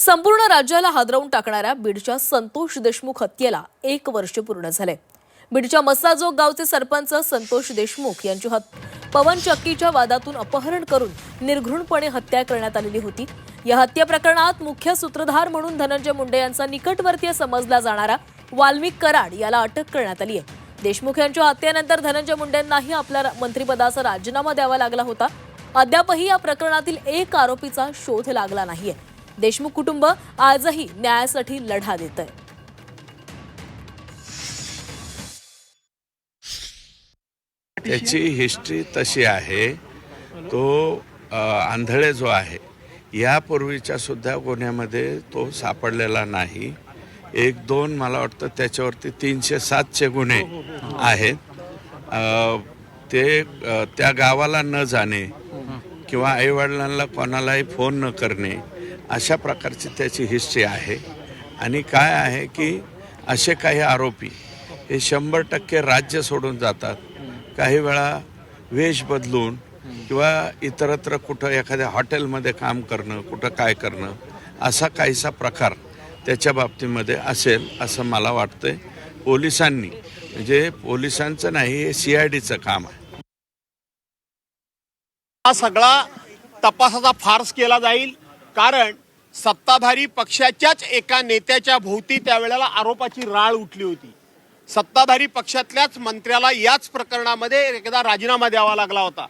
संपूर्ण राज्याला हादरवून टाकणाऱ्या बीडच्या संतोष देशमुख हत्येला 1 वर्ष पूर्ण झाले। बीडच्या मस्साजोग गावचे सरपंच संतोष देशमुख यांची पवन चक्कीच्या वादातून अपहरण करून निर्घृणपणे हत्या करण्यात आलेली होती। या हत्या प्रकरणात मुख्य सूत्रधार म्हणून धनंजय मुंडे यांचा निकटवर्तीय समजला जाणारा वाल्मिक कराड याला अटक करण्यात आली आहे। देशमुख यांच्या हत्येनंतर धनंजय मुंडेंनाही आपल्या मंत्रिपदाचा राजीनामा द्यावा लागला होता। अद्यापही या प्रकरणातील एक आरोपीचा शोध लागला नाहीये। देशमुख कुटुंब आजही न्यायासाठी लढा देत आहे। त्याची हिस्ट्री तशी आहे। तो आंधळे जो आहे यापूर्वीच्या सुद्धा गुन्ह्यामध्ये तो सापडलेला नाही। 1-2 मला वाटतं त्याच्यावरती 307चे गुन्हे आहेत। ते त्या गावाला न जाणे किंवा आईवडिलांना कोणालाही फोन न करणे अशा प्रकारची त्याची हिस्ट्री आहे। आणि काय आहे की असे काही आरोपी हे 100% राज्य सोडून जातात। काही वेळा वेश बदलून किंवा इतरत्र कुठं एखाद्या हॉटेलमध्ये काम करणं, कुठं काय करणं असा काहीसा प्रकार त्याच्या बाबतीमध्ये असेल असं मला वाटतंय। पोलिसांनी म्हणजे पोलिसांचं नाही, हे CIDचं काम आहे। हा सगळा तपासाचा फार्स केला जाईल, कारण सत्ताधारी पक्षाच्याच एका नेत्याच्या भोवती त्यावेळेला आरोपाची राळ उठली होती। सत्ताधारी पक्षातल्याच मंत्र्याला याच प्रकरणामध्ये एकदा राजीनामा द्यावा लागला होता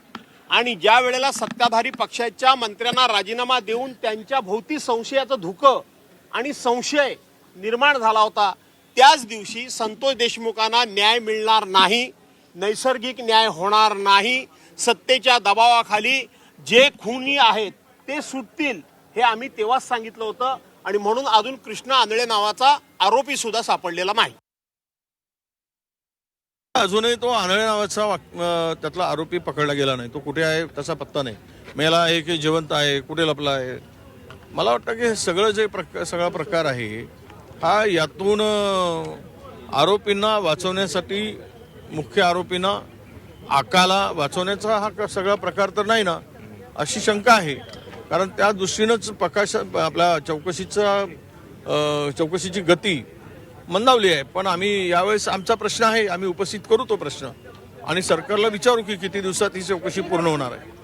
आणि ज्या वेळेला सत्ताधारी पक्षाच्या मंत्र्यांना राजीनामा देऊन त्यांच्या भोवती संशयाचं धुकं आणि संशय निर्माण झाला होता, त्याच दिवशी संतोष देशमुखांना न्याय मिळणार नाही, नैसर्गिक न्याय होणार नाही, सत्तेच्या दबावाखाली जे खुनी आहेत ते सुटतील हे आम्ही तेव्हाच सांगितलं होतं। आणि म्हणून अजून कृष्ण आंधळे नावाचा आरोपी सुद्धा सापडलेला नाही। अजूनही तो आंधळे नावाचा त्यातला आरोपी पकडला गेला नाही। तो कुठे आहे त्याचा पत्ता नाही। मेला आहे की जिवंत आहे, कुठे लपला आहे। मला वाटतं की सगळं जे सगळा प्रकार आहे हा यातून आरोपींना वाचवण्यासाठी, मुख्य आरोपींना आकाला वाचवण्याचा हा सगळा प्रकार तर नाही ना, अशी शंका आहे। कारण त्या दृष्टीनंच आपल्या चौकशीची गती मंदावली आहे। पण आम्ही यावेळेस आमचा प्रश्न आहे, आम्ही उपस्थित करू तो प्रश्न आणि सरकारला विचारू की किती दिवसात ही चौकशी पूर्ण होणार आहे।